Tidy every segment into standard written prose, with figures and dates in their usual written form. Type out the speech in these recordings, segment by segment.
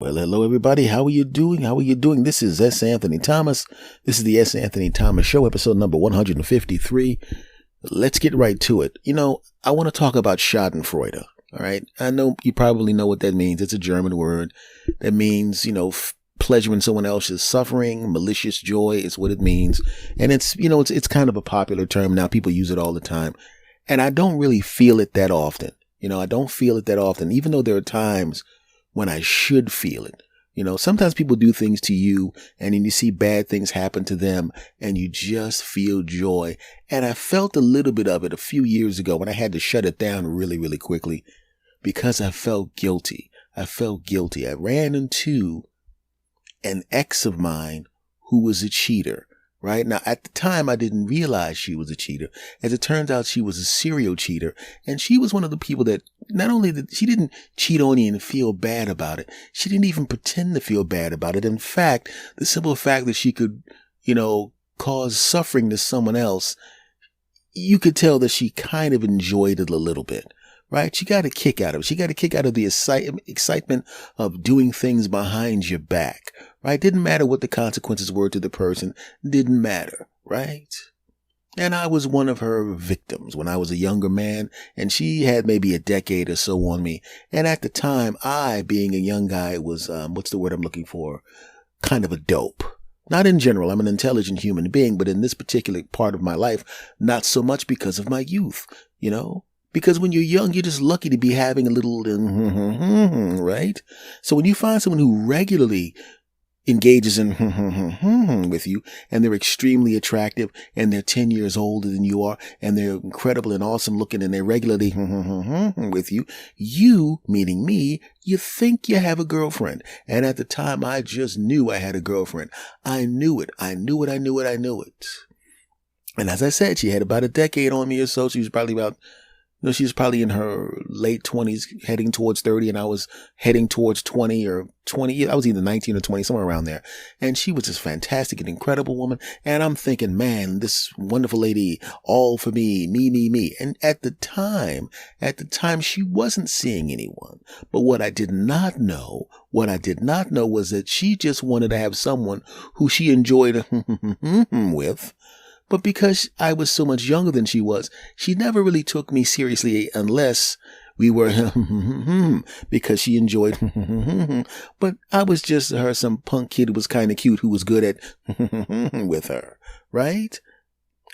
Well, hello everybody. How are you doing? How are you doing? This is S. Anthony Thomas. This is the S. Anthony Thomas Show, episode number 153. Let's get right to it. I want to talk about Schadenfreude. All right. I know you probably know what that means. It's a German word that means, pleasure in someone else's suffering. Malicious joy is what it means. And it's kind of a popular term now. People use it all the time. And I don't really feel it that often. I don't feel it that often, even though there are times when I should feel it. Sometimes people do things to you and then you see bad things happen to them and you just feel joy. And I felt a little bit of it a few years ago when I had to shut it down really, really quickly because I felt guilty. I ran into an ex of mine who was a cheater. Right now, at the time, I didn't realize she was a cheater. As it turns out, she was a serial cheater. And she was one of the people that not only she didn't cheat on you and feel bad about it. She didn't even pretend to feel bad about it. In fact, the simple fact that she could, cause suffering to someone else, you could tell that she kind of enjoyed it a little bit. Right? She got a kick out of it. She got a kick out of the excitement of doing things behind your back. Right? Didn't matter what the consequences were to the person. Didn't matter. Right? And I was one of her victims when I was a younger man, and she had maybe a decade or so on me. And at the time, I, being a young guy, was, what's the word I'm looking for? Kind of a dope. Not in general. I'm an intelligent human being, but in this particular part of my life, not so much because of my youth, Because when you're young, you're just lucky to be having a little, right? So when you find someone who regularly engages in with you, and they're extremely attractive, and they're 10 years older than you are, and they're incredible and awesome looking, and they're regularly with you, meaning me, you think you have a girlfriend. And at the time, I just knew I had a girlfriend. I knew it. And as I said, she had about a decade on me or so. She was probably about she was probably in her late 20s, heading towards 30, and I was heading towards 20 or 20. I was either 19 or 20, somewhere around there. And she was this fantastic and incredible woman. And I'm thinking, man, this wonderful lady, all for me, me. And at the time, she wasn't seeing anyone. But what I did not know was that she just wanted to have someone who she enjoyed with. But because I was so much younger than she was, she never really took me seriously unless we were because she enjoyed but I was just some punk kid who was kind of cute who was good at with her, right?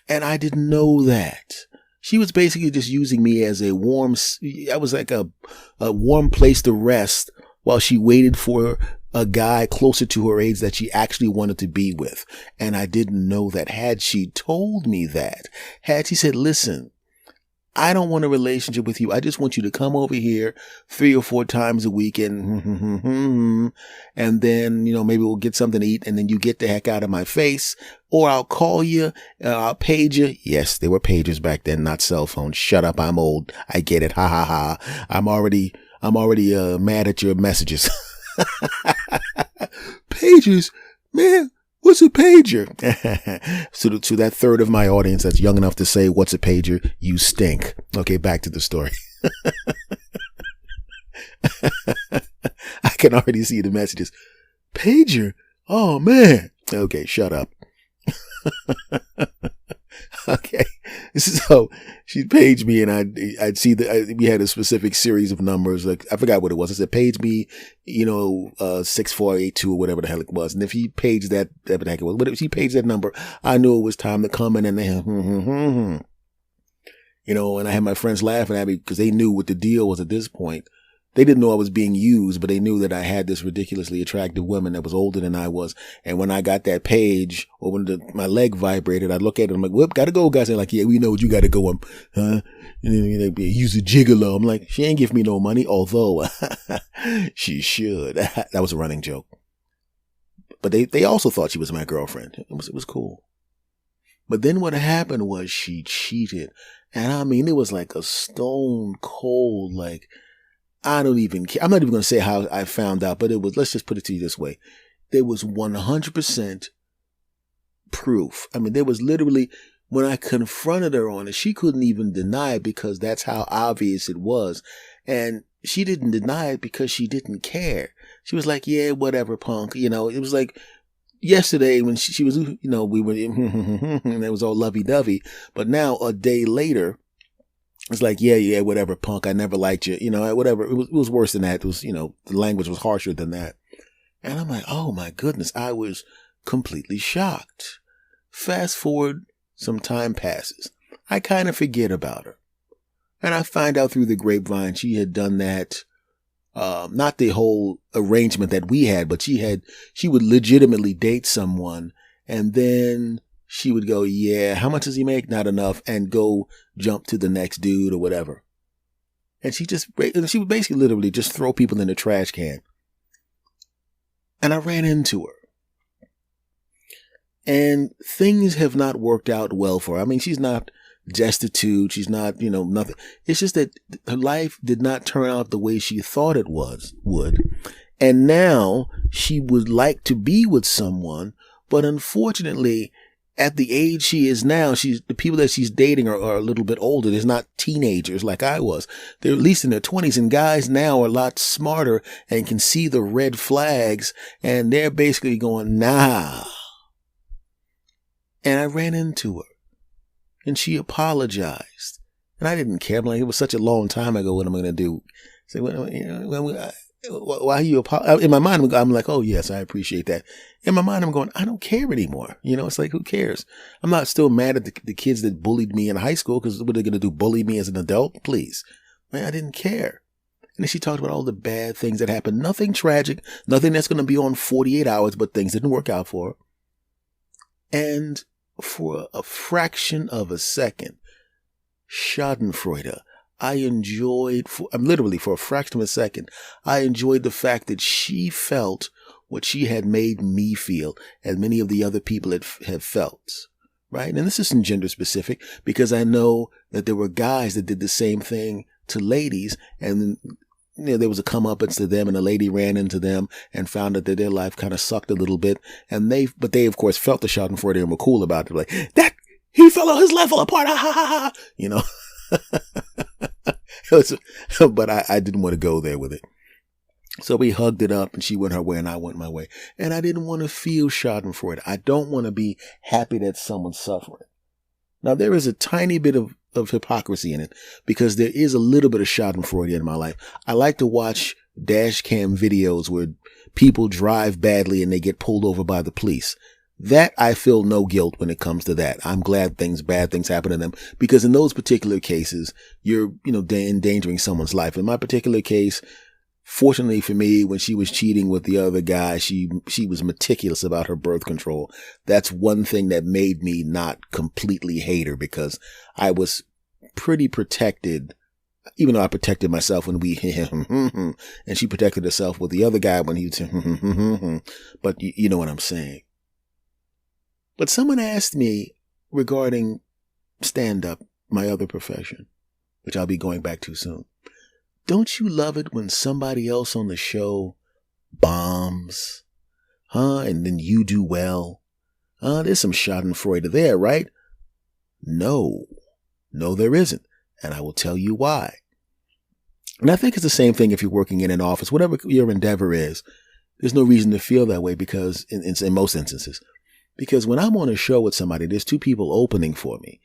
And I didn't know that. She was basically just using me as I was like a warm place to rest while she waited for a guy closer to her age that she actually wanted to be with. And I didn't know that. Had she told me that, had she said, listen, I don't want a relationship with you. I just want you to come over here 3 or 4 times a week and then, maybe we'll get something to eat and then you get the heck out of my face, or I'll call you, I'll page you. Yes, there were pagers back then, not cell phones. Shut up. I'm old. I get it. Ha ha ha. I'm already mad at your messages. Pagers, man, what's a pager? So to that third of my audience that's young enough to say, what's a pager? You stink. Okay, back to the story. I can already see the messages. Pager? Oh, man. Okay, shut up. Okay. So she'd page me and I'd see we had a specific series of numbers. Like, I forgot what it was. I said, page me, 6482 or whatever the hell it was. And if he paged that, whatever the heck it was, but if she paged that number, I knew it was time to come in and and I had my friends laughing at me because they knew what the deal was at this point. They didn't know I was being used, but they knew that I had this ridiculously attractive woman that was older than I was. And when I got that page, or when my leg vibrated, I'd look at it. I'm like, whoop, gotta go, guys. They're like, yeah, we know what you gotta go. Huh? And use a gigolo. I'm like, she ain't give me no money, although she should. That was a running joke. But they also thought she was my girlfriend. It was cool. But then what happened was she cheated. And I mean, it was like a stone cold, like, I don't even care. I'm not even going to say how I found out, but let's just put it to you this way. There was 100% proof. I mean, there was literally, when I confronted her on it, she couldn't even deny it because that's how obvious it was. And she didn't deny it because she didn't care. She was like, yeah, whatever, punk. You know, it was like yesterday when she was, you know, we were, and it was all lovey-dovey. But now a day later, it's like, yeah, whatever, punk. I never liked you. You know, whatever. It was worse than that. It was, you know, the language was harsher than that. And I'm like, oh my goodness, I was completely shocked. Fast forward, some time passes. I kind of forget about her. And I find out through the grapevine she had done that, not the whole arrangement that we had, but she would legitimately date someone, and then she would go, yeah, how much does he make? Not enough, and go jump to the next dude or whatever. And she would basically literally just throw people in the trash can. And I ran into her. And things have not worked out well for her. I mean, she's not destitute. She's not, you know, nothing. It's just that her life did not turn out the way she thought it would. And now she would like to be with someone, but unfortunately, at the age she is now, the people that she's dating are a little bit older. They're not teenagers like I was. They're at least in their 20s, and guys now are a lot smarter and can see the red flags, and they're basically going, nah. And I ran into her, and she apologized. And I didn't care. I'm like, it was such a long time ago. What am I going to do? Say, why you apologize? In my mind, I'm like, oh, yes, I appreciate that. In my mind, I'm going, I don't care anymore. You know, it's like, who cares? I'm not still mad at the kids that bullied me in high school, because what are they going to do? Bully me as an adult? Please. Man, I didn't care. And then she talked about all the bad things that happened. Nothing tragic, nothing that's going to be on 48 hours, but things didn't work out for her. And for a fraction of a second, Schadenfreude, literally for a fraction of a second, I enjoyed the fact that she felt what she had made me feel, and many of the other people have felt. Right? And this isn't gender specific, because I know that there were guys that did the same thing to ladies, and you know, there was a comeuppance to them, and a lady ran into them and found out that their life kind of sucked a little bit. But they of course felt the Schadenfreude and were cool about it. Like, that, he his life fell apart. Ha ha ha ha. You know, but I didn't want to go there with it. So we hugged it up, and she went her way and I went my way. And I didn't want to feel Schadenfreude. I don't want to be happy that someone's suffering. Now, there is a tiny bit of hypocrisy in it, because there is a little bit of Schadenfreude in my life. I like to watch dash cam videos where people drive badly and they get pulled over by the police. That, I feel no guilt when it comes to that. I'm glad bad things happen to them, because in those particular cases, you're, you know, endangering someone's life. In my particular case, fortunately for me, when she was cheating with the other guy, she was meticulous about her birth control. That's one thing that made me not completely hate her, because I was pretty protected, even though I protected myself when and she protected herself with the other guy when he was, but you know what I'm saying. But someone asked me regarding stand-up, my other profession, which I'll be going back to soon. Don't you love it when somebody else on the show bombs? And then you do well? There's some Schadenfreude there, right? No, there isn't. And I will tell you why. And I think it's the same thing if you're working in an office, whatever your endeavor is. There's no reason to feel that way, because in most instances, because when I'm on a show with somebody, there's two people opening for me.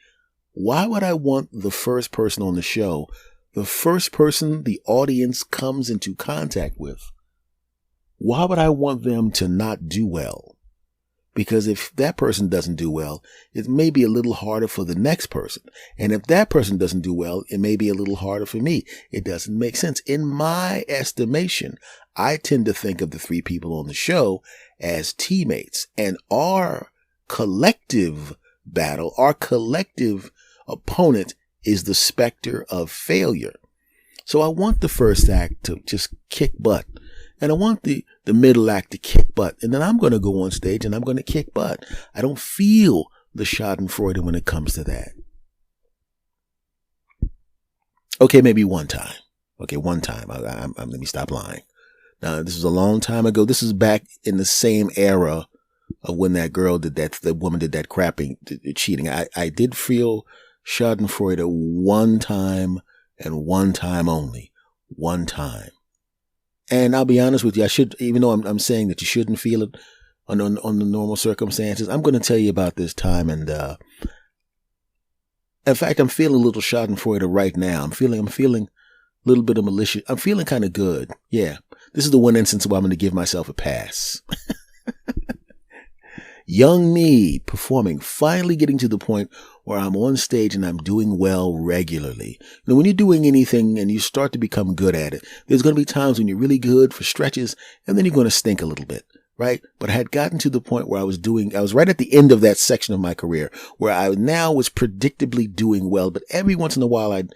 Why would I want the first person on the show, the first person the audience comes into contact with, why would I want them to not do well? Because if that person doesn't do well, it may be a little harder for the next person. And if that person doesn't do well, it may be a little harder for me. It doesn't make sense. In my estimation, I tend to think of the three people on the show as teammates, and our collective battle, our collective opponent is the specter of failure. So I want the first act to just kick butt. And I want the middle act to kick butt. And then I'm going to go on stage and I'm going to kick butt. I don't feel the Schadenfreude when it comes to that. Okay, maybe one time. Okay, one time. Let me stop lying. Now, this was a long time ago. This is back in the same era of when that girl did that, the woman did that crapping, cheating. I did feel Schadenfreude one time, and one time only. One time. And I'll be honest with you, I should, even though I'm saying that you shouldn't feel it on the normal circumstances, I'm going to tell you about this time. And in fact, I'm feeling a little Schadenfreude right now. I'm feeling a little bit of malicious. I'm feeling kind of good. Yeah, this is the one instance where I'm going to give myself a pass. Young me performing, finally getting to the point where I'm on stage and I'm doing well regularly. Now, when you're doing anything and you start to become good at it, there's going to be times when you're really good for stretches and then you're going to stink a little bit, right? But I had gotten to the point where I was right at the end of that section of my career where I now was predictably doing well, but every once in a while I'd,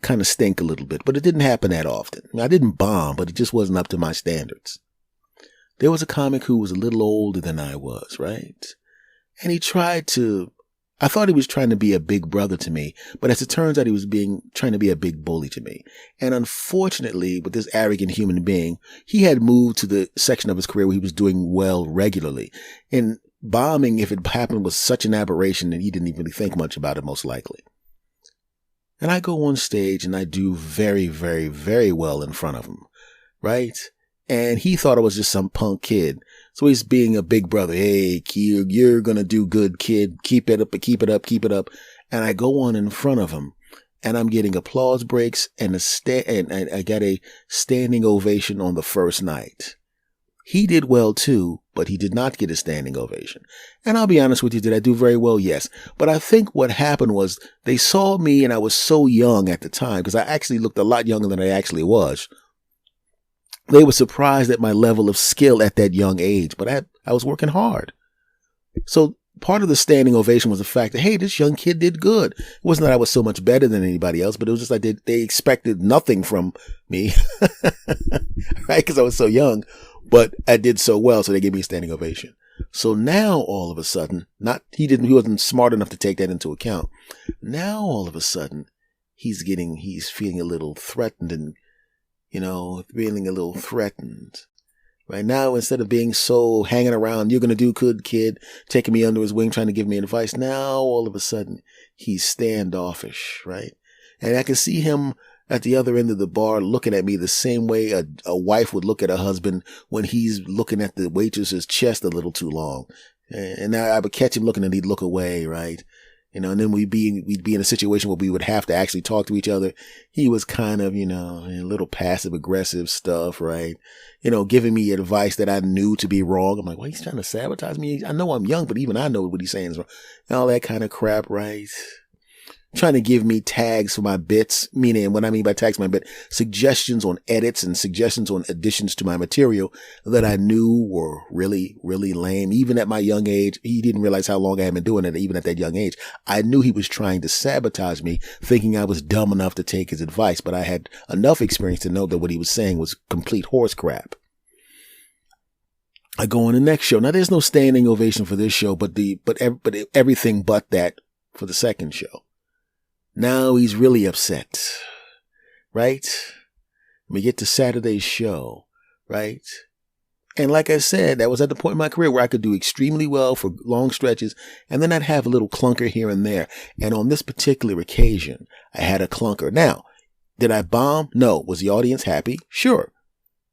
kind of stink a little bit, but it didn't happen that often. I didn't bomb, but it just wasn't up to my standards. There was a comic who was a little older than I was, right? And I thought he was trying to be a big brother to me, but as it turns out, he was trying to be a big bully to me. And unfortunately, with this arrogant human being, he had moved to the section of his career where he was doing well regularly. And bombing, if it happened, was such an aberration that he didn't even really think much about it, most likely. And I go on stage and I do very, very, very well in front of him, right? And he thought I was just some punk kid. So he's being a big brother. Hey, you're going to do good, kid. Keep it up, keep it up, keep it up. And I go on in front of him and I'm getting applause breaks and I got a standing ovation on the first night. He did well too, but he did not get a standing ovation. And I'll be honest with you, did I do very well? Yes. But I think what happened was they saw me and I was so young at the time because I actually looked a lot younger than I actually was. They were surprised at my level of skill at that young age, but I was working hard. So part of the standing ovation was the fact that, hey, this young kid did good. It wasn't that I was so much better than anybody else, but it was just like they expected nothing from me, right? Because I was so young, but I did so well, so they gave me a standing ovation. So now all of a sudden, he wasn't smart enough to take that into account. Now all of a sudden, he's feeling a little threatened and feeling a little threatened. Right now, instead of being so hanging around, you're going to do good, kid, taking me under his wing, trying to give me advice. Now, all of a sudden, he's standoffish, right? And I can see him at the other end of the bar looking at me the same way a wife would look at a husband when he's looking at the waitress's chest a little too long. And now I would catch him looking and he'd look away, right? And then we'd be in a situation where we would have to actually talk to each other. He was kind of, a little passive aggressive stuff, right? Giving me advice that I knew to be wrong. I'm like, well, he's trying to sabotage me. I know I'm young, but even I know what he's saying is wrong. And all that kind of crap, right? Trying to give me tags for my bits, meaning what I mean by tags for my bit, suggestions on edits and suggestions on additions to my material that I knew were really, really lame. Even at my young age, he didn't realize how long I had been doing it. Even at that young age, I knew he was trying to sabotage me, thinking I was dumb enough to take his advice, but I had enough experience to know that what he was saying was complete horse crap. I go on the next show. Now there's no standing ovation for this show, but everything but that for the second show. Now he's really upset, right? We get to Saturday's show, right? And like I said, that was at the point in my career where I could do extremely well for long stretches, and then I'd have a little clunker here and there. And on this particular occasion, I had a clunker. Now, did I bomb? No. Was the audience happy? Sure.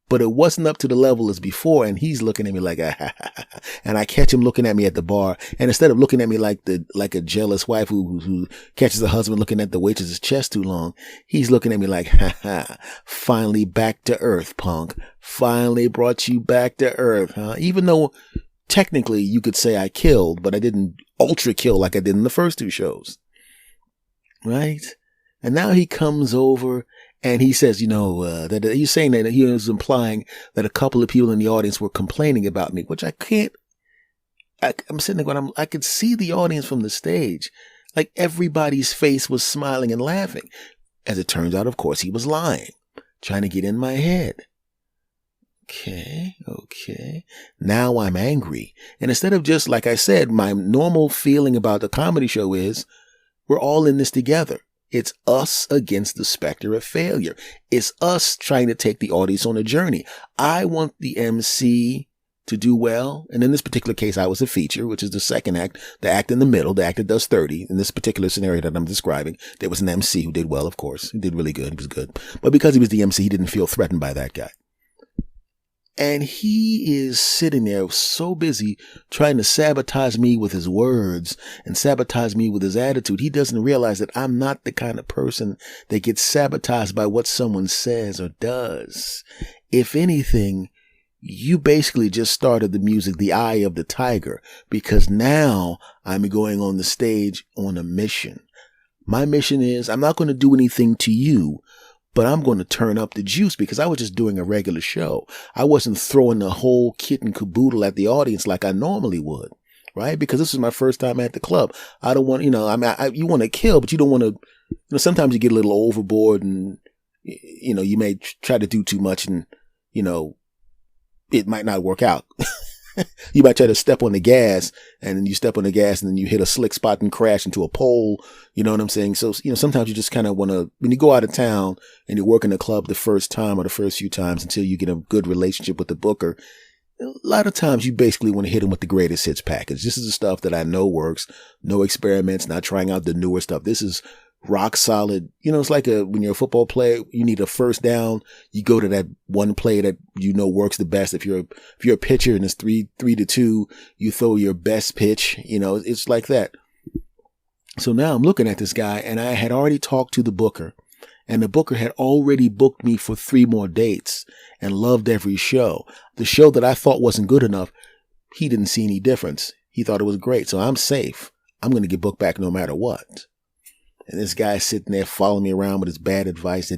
But it wasn't up to the level as before, and he's looking at me like, and I catch him looking at me at the bar, and instead of looking at me like a jealous wife who catches a husband looking at the waitress's chest too long, he's looking at me like, finally back to earth, punk. Finally brought you back to earth, huh? Even though technically you could say I killed, but I didn't ultra kill like I did in the first two shows, right? And now he comes over. And he says, that he's saying that he was implying that a couple of people in the audience were complaining about me, which I can't. I'm sitting there going, I could see the audience from the stage. Like everybody's face was smiling and laughing. As it turns out, of course, he was lying, trying to get in my head. Okay. Now I'm angry. And instead of just, like I said, my normal feeling about the comedy show is we're all in this together. It's us against the specter of failure. It's us trying to take the audience on a journey. I want the MC to do well. And in this particular case, I was a feature, which is the second act, the act in the middle, the act that does 30. In this particular scenario that I'm describing, there was an MC who did well, of course. He did really good. He was good. But because he was the MC, he didn't feel threatened by that guy. And he is sitting there so busy trying to sabotage me with his words and sabotage me with his attitude. He doesn't realize that I'm not the kind of person that gets sabotaged by what someone says or does. If anything, you basically just started the music, The Eye of the Tiger, because now I'm going on the stage on a mission. My mission is I'm not going to do anything to you, but I'm going to turn up the juice because I was just doing a regular show. I wasn't throwing the whole kit and caboodle at the audience like I normally would, right? Because this was my first time at the club. I don't want, you want to kill, but you don't want to, sometimes you get a little overboard and, you may try to do too much and, it might not work out. You might try to step on the gas and then you step on the gas and then you hit a slick spot and crash into a pole. You know what I'm saying? So, sometimes you just kind of want to, when you go out of town and you work in the club the first time or the first few times until you get a good relationship with the booker, a lot of times you basically want to hit them with the greatest hits package. This is the stuff that I know works. No experiments, not trying out the newer stuff. This is rock solid. It's like when you're a football player, you need a first down. You go to that one play that works the best. If you're a pitcher and it's 3-2, you throw your best pitch. It's like that. So now I'm looking at this guy and I had already talked to the booker and the booker had already booked me for 3 more dates and loved every show. The show that I thought wasn't good enough, he didn't see any difference. He thought it was great. So I'm safe. I'm going to get booked back no matter what. And this guy sitting there following me around with his bad advice.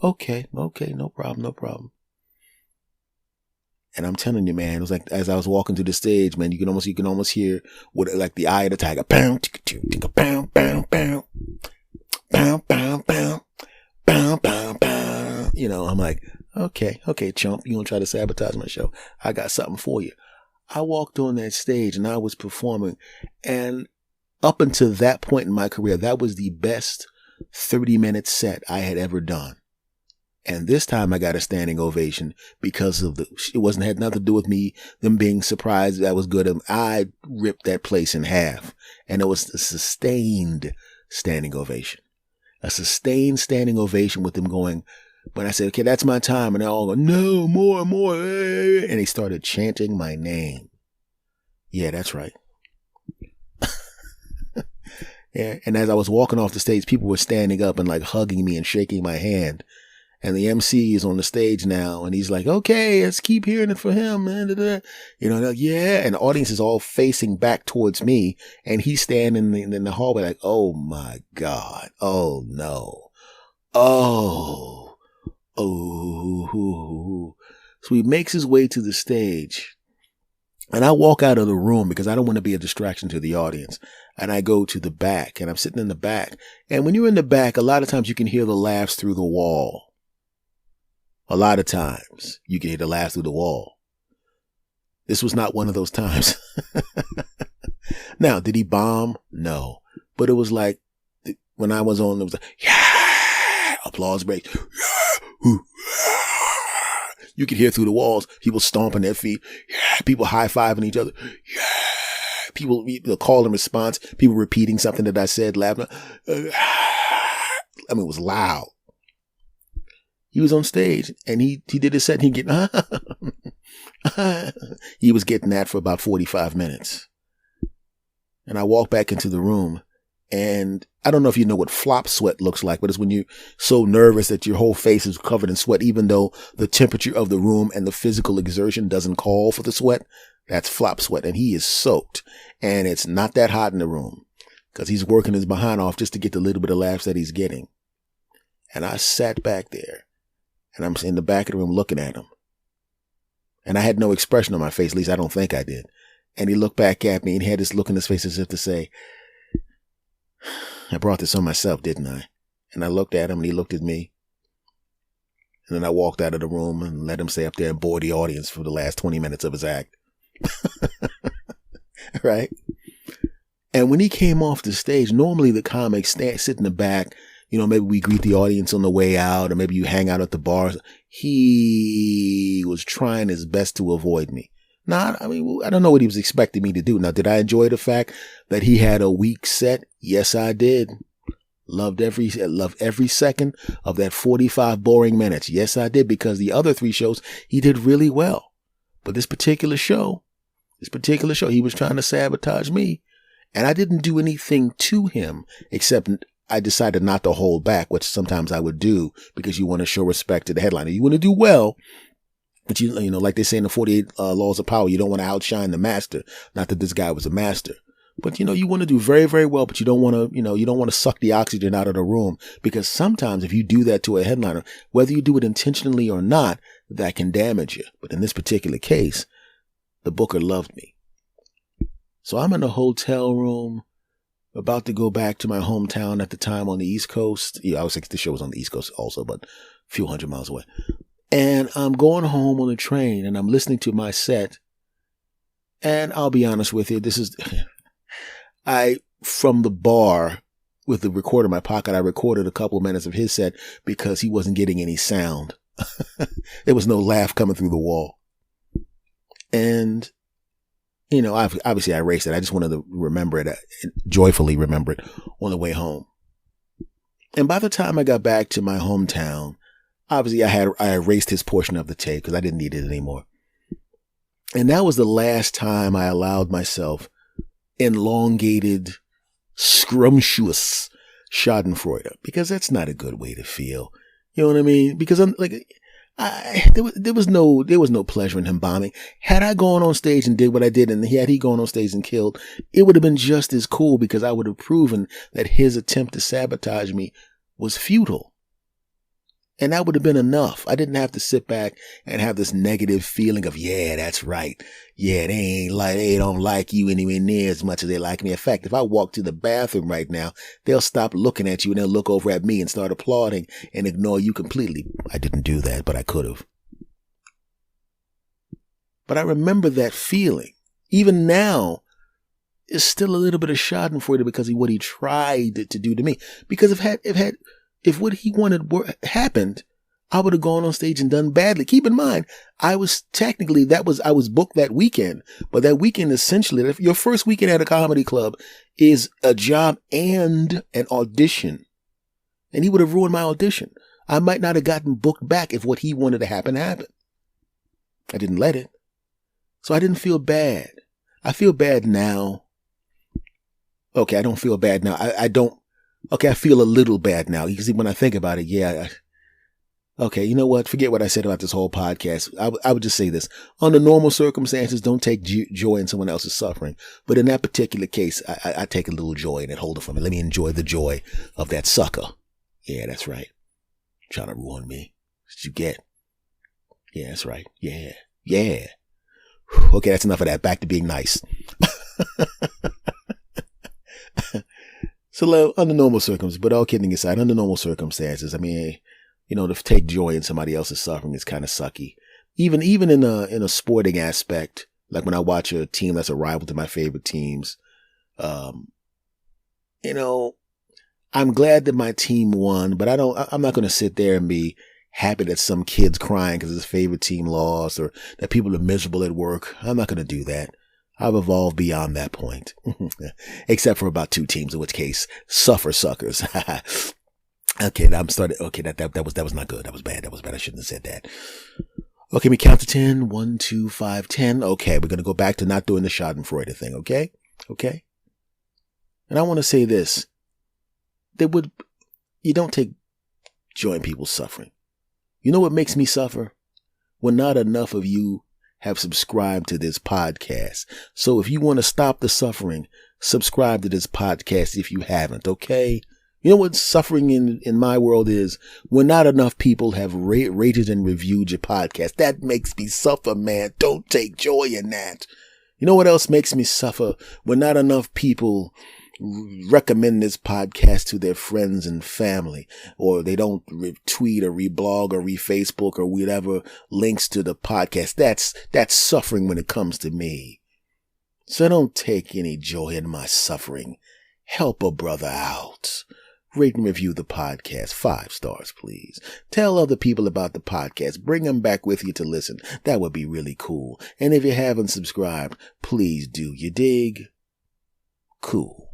Okay, no problem. And I'm telling you, man, it was like as I was walking to the stage, man, you can almost hear what like the eye of the tiger. Bow, bow, bow, bow, bow, bow, bow, bow, bow, bow. I'm like, okay, chump, you gonna try to sabotage my show? I got something for you. I walked on that stage and I was performing, and up until that point in my career, that was the best 30-minute set I had ever done. And this time I got a standing ovation because of it had nothing to do with them being surprised that was good. I ripped that place in half, and it was a sustained standing ovation. A sustained standing ovation with them going, when I said, okay, that's my time. And they all go, no, more. And they started chanting my name. Yeah, that's right. Yeah, and as I was walking off the stage, people were standing up and like hugging me and shaking my hand. And the MC is on the stage now, and he's like, okay, let's keep hearing it for him, man. Yeah. And the audience is all facing back towards me, and he's standing in the hallway like, oh my God. Oh no. Oh. So he makes his way to the stage. And I walk out of the room because I don't want to be a distraction to the audience. And I go to the back, and I'm sitting in the back. And when you're in the back, a lot of times you can hear the laughs through the wall. A lot of times you can hear the laughs through the wall. This was not one of those times. Now, did he bomb? No. But it was like when I was on, it was like, yeah, applause break. Yeah. You could hear through the walls, people stomping their feet. Yeah. People high-fiving each other. Yeah. People, the call and response, people repeating something that I said, laughing. It was loud. He was on stage and he did his set and he was getting that for about 45 minutes. And I walked back into the room, and I don't know if you know what flop sweat looks like, but it's when you're so nervous that your whole face is covered in sweat, even though the temperature of the room and the physical exertion doesn't call for the sweat. That's flop sweat. And he is soaked, and it's not that hot in the room because he's working his behind off just to get the little bit of laughs that he's getting. And I sat back there, and I'm in the back of the room looking at him. And I had no expression on my face, at least I don't think I did. And he looked back at me and he had this look in his face as if to say, I brought this on myself, didn't I? And I looked at him and he looked at me. And then I walked out of the room and let him stay up there and bore the audience for the last 20 minutes of his act. Right? And when he came off the stage, normally the comics sit in the back. Maybe we greet the audience on the way out, or maybe you hang out at the bars. He was trying his best to avoid me. Now, I don't know what he was expecting me to do. Now, did I enjoy the fact that he had a weak set? Yes, I did. Loved every second of that 45 boring minutes. Yes, I did, because the other 3 shows, he did really well. But this particular show, he was trying to sabotage me. And I didn't do anything to him, except I decided not to hold back, which sometimes I would do, because you want to show respect to the headliner. You want to do well, but you know, like they say in the 48 Laws of Power, you don't want to outshine the master. Not that this guy was a master. But, you want to do very, very well, but you don't want to suck the oxygen out of the room, because sometimes if you do that to a headliner, whether you do it intentionally or not, that can damage you. But in this particular case, the booker loved me. So I'm in a hotel room, about to go back to my hometown at the time on the East Coast. Yeah, I was like, the show was on the East Coast also, but a few hundred miles away. And I'm going home on the train and I'm listening to my set. And I'll be honest with you, from the bar with the recorder in my pocket, I recorded a couple of minutes of his set because he wasn't getting any sound. There was no laugh coming through the wall. And, obviously I erased it. I just wanted to remember it, joyfully remember it on the way home. And by the time I got back to my hometown, obviously I erased his portion of the tape because I didn't need it anymore. And that was the last time I allowed myself elongated, scrumptious Schadenfreude, because that's not a good way to feel. You know what I mean? Because there was no pleasure in him bombing. Had I gone on stage and did what I did, and had he gone on stage and killed, it would have been just as cool, because I would have proven that his attempt to sabotage me was futile. And that would have been enough. I didn't have to sit back and have this negative feeling of, yeah, that's right. Yeah, they don't like you anywhere near as much as they like me. In fact, if I walk to the bathroom right now, they'll stop looking at you and they'll look over at me and start applauding and ignore you completely. I didn't do that, but I could have. But I remember that feeling. Even now, it's still a little bit of Schadenfreude because of what he tried to do to me. Because if what he wanted happened, I would have gone on stage and done badly. Keep in mind, I was booked that weekend, but that weekend essentially, your first weekend at a comedy club is a job and an audition. And he would have ruined my audition. I might not have gotten booked back if what he wanted to happen happened. I didn't let it. So I didn't feel bad. I feel bad now. Okay, I don't feel bad now. Okay, I feel a little bad now. Because when I think about it, yeah. Okay, you know what? Forget what I said about this whole podcast. I would just say this. Under normal circumstances, don't take joy in someone else's suffering. But in that particular case, I take a little joy in it. Hold it for me. Let me enjoy the joy of that sucker. Yeah, that's right. Trying to ruin me. What you get? Yeah, that's right. Yeah. Yeah. Okay, that's enough of that. Back to being nice. So under normal circumstances, but all kidding aside, under normal circumstances, I mean, to take joy in somebody else's suffering is kind of sucky. Even in a sporting aspect, like when I watch a team that's a rival to my favorite teams, I'm glad that my team won, but I'm not going to sit there and be happy that some kid's crying because his favorite team lost, or that people are miserable at work. I'm not going to do that. I've evolved beyond that point, except for about 2 teams, in which case suffer suckers. Okay, Okay, that was not good. That was bad. I shouldn't have said that. Okay, we count to 10. 1, 2, 5, 10. Okay, we're going to go back to not doing the Schadenfreude thing. Okay. And I want to say this. You don't take joy in people's suffering. You know what makes me suffer? When not enough of you have subscribed to this podcast. So if you want to stop the suffering, subscribe to this podcast if you haven't, okay? You know what suffering in my world is? When not enough people have rated and reviewed your podcast. That makes me suffer, man. Don't take joy in that. You know what else makes me suffer? When not enough people recommend this podcast to their friends and family, or they don't retweet or reblog or refacebook or whatever links to the podcast. That's suffering when it comes to me. So don't take any joy in my suffering. Help a brother out. Rate and review the podcast. 5 stars, please. Tell other people about the podcast. Bring them back with you to listen. That would be really cool. And if you haven't subscribed, please do. You dig? Cool.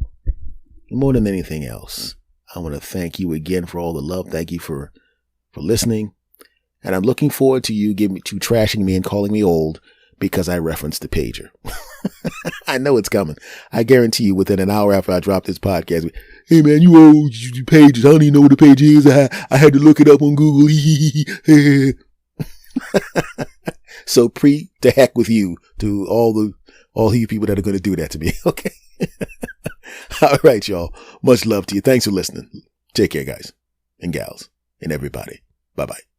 More than anything else, I want to thank you again for all the love. Thank you for listening. And I'm looking forward to you trashing me and calling me old because I referenced the pager. I know it's coming. I guarantee you within an hour after I drop this podcast, hey man, you old, you pages. I don't even know what a page is. I had to look it up on Google. So to heck with you, to all you people that are going to do that to me. Okay. All right, y'all. Much love to you. Thanks for listening. Take care, guys and gals and everybody. Bye-bye.